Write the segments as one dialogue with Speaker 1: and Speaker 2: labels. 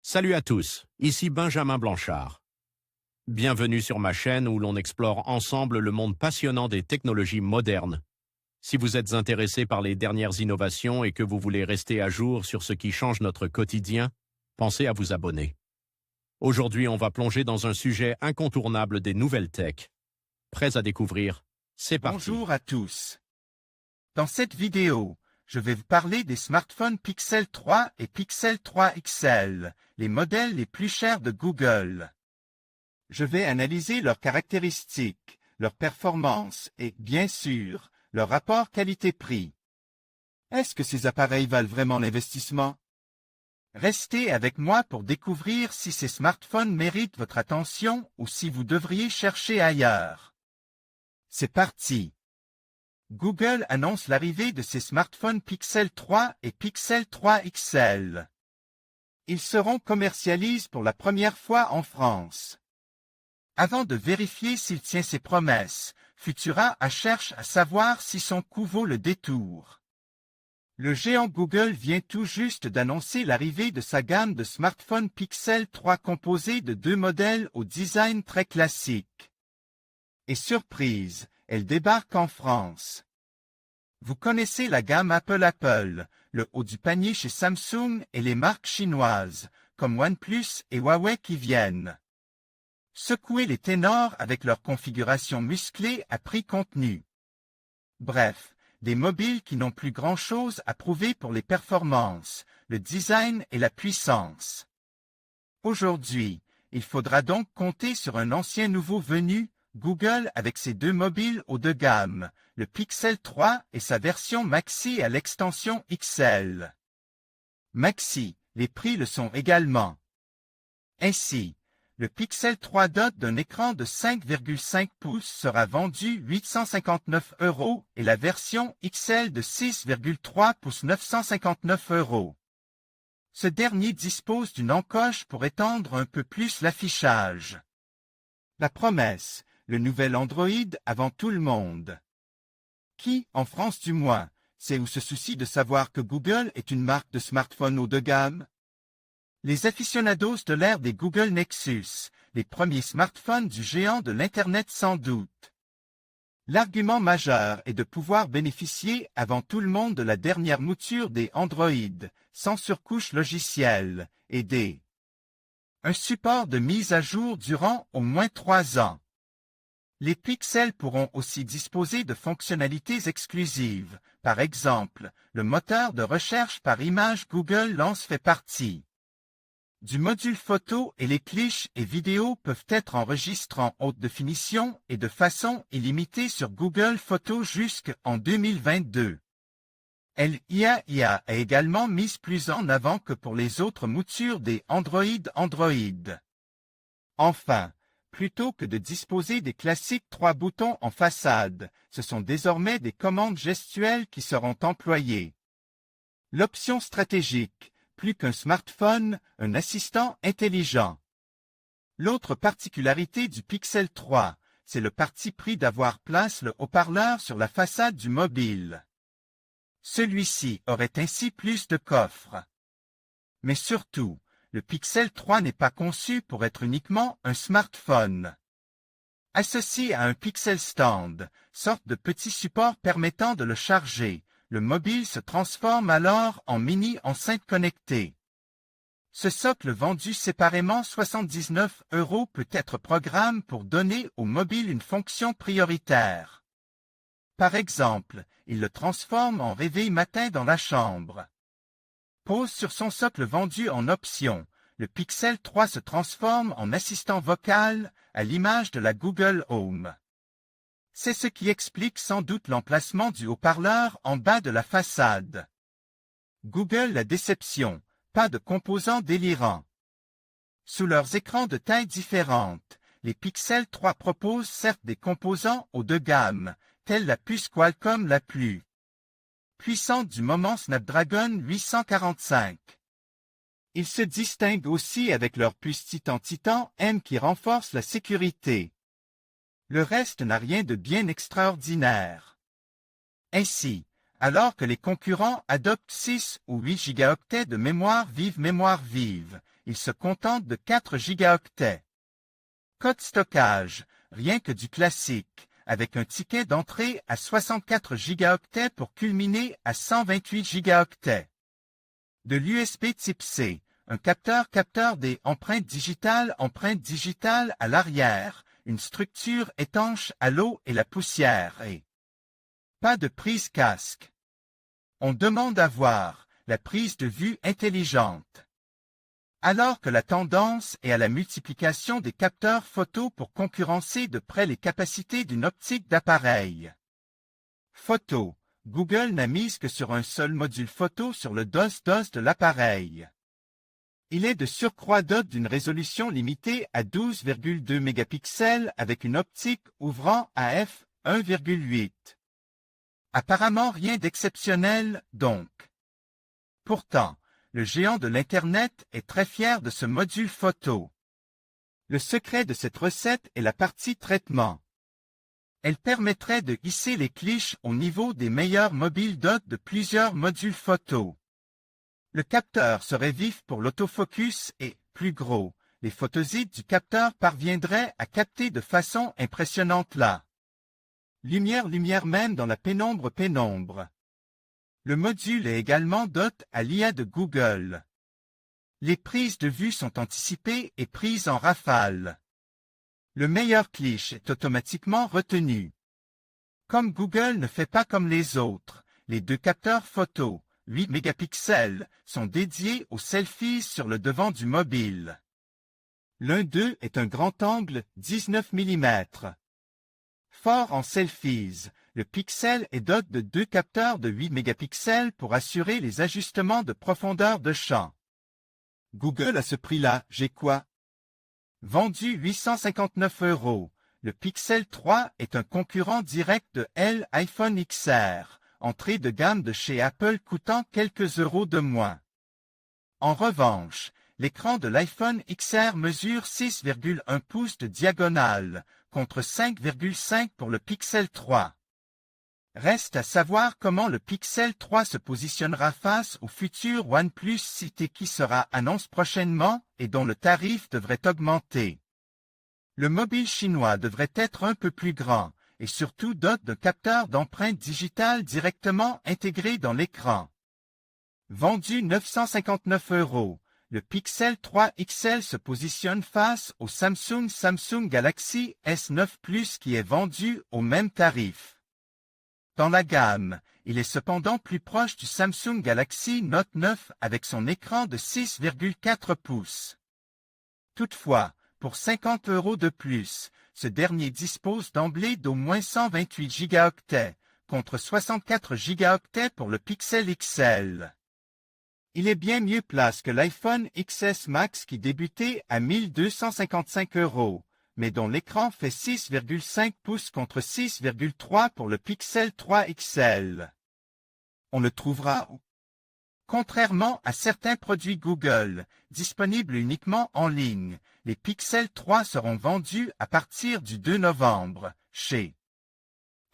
Speaker 1: Salut à tous, ici Benjamin Blanchard. Bienvenue sur ma chaîne où l'on explore ensemble le monde passionnant des technologies modernes. Si vous êtes intéressé par les dernières innovations et que vous voulez rester à jour sur ce qui change notre quotidien, pensez à vous abonner. Aujourd'hui, on va plonger dans un sujet incontournable des nouvelles tech. Prêts à découvrir? C'est parti.
Speaker 2: Bonjour à tous. Dans cette vidéo, je vais vous parler des smartphones Pixel 3 et Pixel 3 XL, les modèles les plus chers de Google. Je vais analyser leurs caractéristiques, leurs performances et, bien sûr, leur rapport qualité-prix. Est-ce que ces appareils valent vraiment l'investissement? Restez avec moi pour découvrir si ces smartphones méritent votre attention ou si vous devriez chercher ailleurs. C'est parti! Google annonce l'arrivée de ses smartphones Pixel 3 et Pixel 3 XL. Ils seront commercialisés pour la première fois en France. Avant de vérifier s'il tient ses promesses, Futura cherche à savoir si son coût vaut le détour. Le géant Google vient tout juste d'annoncer l'arrivée de sa gamme de smartphones Pixel 3 composée de deux modèles au design très classique. Et surprise, elle débarque en France. Vous connaissez la gamme Apple, le haut du panier chez Samsung et les marques chinoises, comme OnePlus et Huawei qui viennent secouer les ténors avec leur configuration musclée à prix contenu. Bref, des mobiles qui n'ont plus grand-chose à prouver pour les performances, le design et la puissance. Aujourd'hui, il faudra donc compter sur un ancien nouveau venu, Google avec ses deux mobiles haut de gamme, le Pixel 3 et sa version Maxi à l'extension XL. Maxi, les prix le sont également. Ainsi, le Pixel 3 doté d'un écran de 5,5 pouces sera vendu 859 € et la version XL de 6,3 pouces 959 €. Ce dernier dispose d'une encoche pour étendre un peu plus l'affichage. La promesse, le nouvel Android avant tout le monde. Qui, en France du moins, sait ou se soucie de savoir que Google est une marque de smartphone haut de gamme? Les aficionados de l'ère des Google Nexus, les premiers smartphones du géant de l'Internet sans doute. L'argument majeur est de pouvoir bénéficier avant tout le monde de la dernière mouture des Android, sans surcouche logicielle, et un support de mise à jour durant au moins 3 ans. Les Pixels pourront aussi disposer de fonctionnalités exclusives. Par exemple, le moteur de recherche par image Google Lens fait partie du module photo et les clichés et vidéos peuvent être enregistrés en haute définition et de façon illimitée sur Google Photos jusqu'en 2022. L'IA a également mis plus en avant que pour les autres moutures des Android. Enfin, plutôt que de disposer des classiques 3 boutons en façade, ce sont désormais des commandes gestuelles qui seront employées. L'option stratégique, plus qu'un smartphone, un assistant intelligent. L'autre particularité du Pixel 3, c'est le parti pris d'avoir place le haut-parleur sur la façade du mobile. Celui-ci aurait ainsi plus de coffre. Mais surtout, le Pixel 3 n'est pas conçu pour être uniquement un smartphone. Associé à un Pixel Stand, sorte de petit support permettant de le charger, le mobile se transforme alors en mini-enceinte connectée. Ce socle vendu séparément 79 € peut être programmé pour donner au mobile une fonction prioritaire. Par exemple, il le transforme en réveil matin dans la chambre. Pose sur son socle vendu en option, le Pixel 3 se transforme en assistant vocal à l'image de la Google Home. C'est ce qui explique sans doute l'emplacement du haut-parleur en bas de la façade. Google la déception, pas de composants délirants. Sous leurs écrans de tailles différentes, les Pixel 3 proposent certes des composants haut de gamme, telle la puce Qualcomm la plus puissante du moment Snapdragon 845. Ils se distinguent aussi avec leur puce Titan M qui renforce la sécurité. Le reste n'a rien de bien extraordinaire. Ainsi, alors que les concurrents adoptent 6 ou 8 gigaoctets de mémoire vive, il se contente de 4 gigaoctets. Code stockage, rien que du classique, avec un ticket d'entrée à 64 gigaoctets pour culminer à 128 gigaoctets. De l'USB type C, un capteur des empreintes digitales à l'arrière, une structure étanche à l'eau et la poussière et pas de prise casque. On demande à voir la prise de vue intelligente. Alors que la tendance est à la multiplication des capteurs photo pour concurrencer de près les capacités d'une optique d'appareil. Photo. Google n'a mise que sur un seul module photo sur le dos de l'appareil. Il est de surcroît doté d'une résolution limitée à 12,2 mégapixels avec une optique ouvrant à f1,8. Apparemment rien d'exceptionnel, donc. Pourtant, le géant de l'Internet est très fier de ce module photo. Le secret de cette recette est la partie traitement. Elle permettrait de hisser les clichés au niveau des meilleurs mobiles dotés de plusieurs modules photo. Le capteur serait vif pour l'autofocus et, plus gros, les photosites du capteur parviendraient à capter de façon impressionnante la lumière même dans la pénombre. Le module est également doté à l'IA de Google. Les prises de vue sont anticipées et prises en rafale. Le meilleur cliché est automatiquement retenu. Comme Google ne fait pas comme les autres, les deux capteurs photo, 8 mégapixels, sont dédiés aux selfies sur le devant du mobile. L'un d'eux est un grand angle 19 mm. Fort en selfies, le Pixel est doté de deux capteurs de 8 mégapixels pour assurer les ajustements de profondeur de champ. Google à ce prix-là, j'ai quoi? Vendu 859 €, le Pixel 3 est un concurrent direct de l'iPhone XR, entrée de gamme de chez Apple coûtant quelques euros de moins. En revanche, l'écran de l'iPhone XR mesure 6,1 pouces de diagonale, contre 5,5 pour le Pixel 3. Reste à savoir comment le Pixel 3 se positionnera face au futur OnePlus 6T qui sera annoncé prochainement et dont le tarif devrait augmenter. Le mobile chinois devrait être un peu plus grand et surtout doté d'un capteur d'empreinte digitale directement intégré dans l'écran. Vendu 959 €, le Pixel 3 XL se positionne face au Samsung Galaxy S9 Plus qui est vendu au même tarif. Dans la gamme, il est cependant plus proche du Samsung Galaxy Note 9 avec son écran de 6,4 pouces. Toutefois, pour 50 € de plus, ce dernier dispose d'emblée d'au moins 128 gigaoctets, contre 64 gigaoctets pour le Pixel XL. Il est bien mieux placé que l'iPhone XS Max qui débutait à 1255 €, mais dont l'écran fait 6,5 pouces contre 6,3 pour le Pixel 3 XL. On le trouvera où? Contrairement à certains produits Google, disponibles uniquement en ligne, les Pixel 3 seront vendus à partir du 2 novembre, chez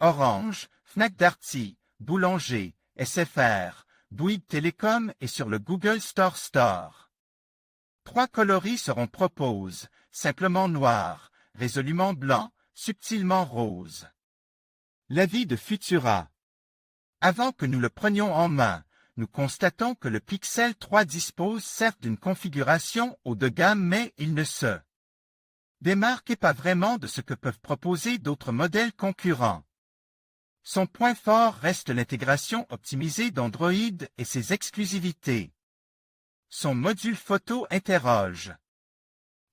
Speaker 2: Orange, Fnac Darty, Boulanger, SFR, Bouygues Télécom et sur le Google Store. 3 coloris seront proposés, simplement noir, résolument blanc, subtilement rose. L'avis de Futura. Avant que nous le prenions en main, nous constatons que le Pixel 3 dispose certes d'une configuration haut de gamme mais il ne se démarque pas vraiment de ce que peuvent proposer d'autres modèles concurrents. Son point fort reste l'intégration optimisée d'Android et ses exclusivités. Son module photo interroge.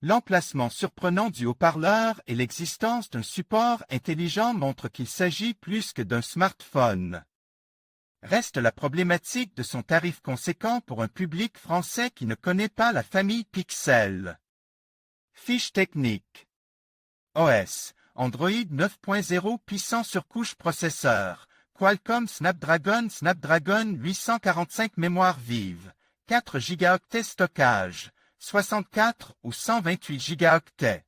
Speaker 2: L'emplacement surprenant du haut-parleur et l'existence d'un support intelligent montrent qu'il s'agit plus que d'un smartphone. Reste la problématique de son tarif conséquent pour un public français qui ne connaît pas la famille Pixel. Fiche technique. OS. Android 9.0 puissant surcouche processeur. Qualcomm Snapdragon 845 mémoire vive. 4 gigaoctets stockage. 64 ou 128 gigaoctets.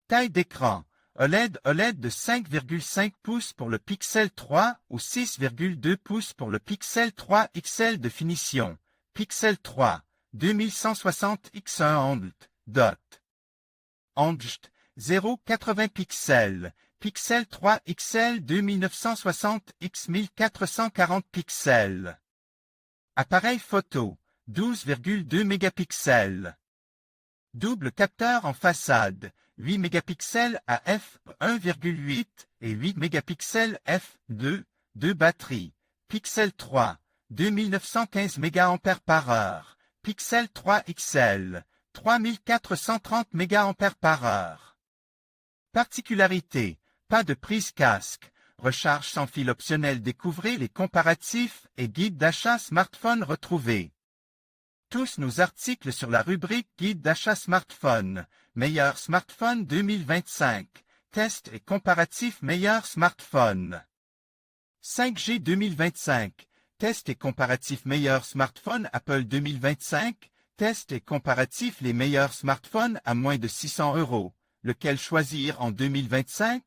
Speaker 2: Taille d'écran. OLED de 5,5 pouces pour le Pixel 3 ou 6,2 pouces pour le Pixel 3 XL de finition. Pixel 3. 2160x1 Angst 0,80 pixels, Pixel 3 XL 2960x 1440 pixels. Appareil photo, 12,2 mégapixels. Double capteur en façade, 8 mégapixels à f1,8 et 8 mégapixels f2, 2 batteries. Pixel 3, 2915 mAh. Pixel 3 XL, 3430 mAh. Particularité, pas de prise casque, recharge sans fil optionnel. Découvrez les comparatifs et guides d'achat smartphone retrouvés. Tous nos articles sur la rubrique Guide d'achat smartphone, meilleur smartphone 2025, test et comparatif meilleur smartphone. 5G 2025, test et comparatif meilleur smartphone Apple 2025, test et comparatif les meilleurs smartphones à moins de 600 €. Lequel choisir en 2025?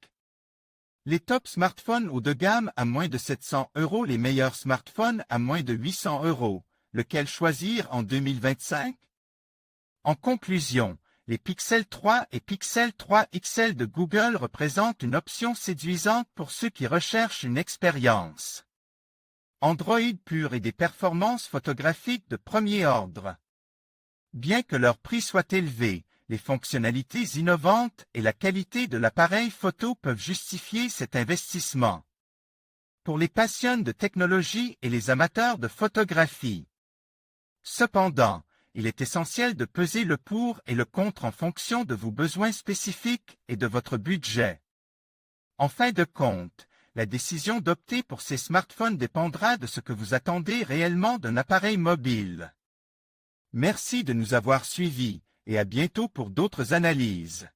Speaker 2: Les top smartphones haut de gamme à moins de 700 €, les meilleurs smartphones à moins de 800 €. Lequel choisir en 2025? En conclusion, les Pixel 3 et Pixel 3 XL de Google représentent une option séduisante pour ceux qui recherchent une expérience Android pure et des performances photographiques de premier ordre. Bien que leur prix soit élevé, les fonctionnalités innovantes et la qualité de l'appareil photo peuvent justifier cet investissement. Pour les passionnés de technologie et les amateurs de photographie. Cependant, il est essentiel de peser le pour et le contre en fonction de vos besoins spécifiques et de votre budget. En fin de compte, la décision d'opter pour ces smartphones dépendra de ce que vous attendez réellement d'un appareil mobile. Merci de nous avoir suivis et à bientôt pour d'autres analyses.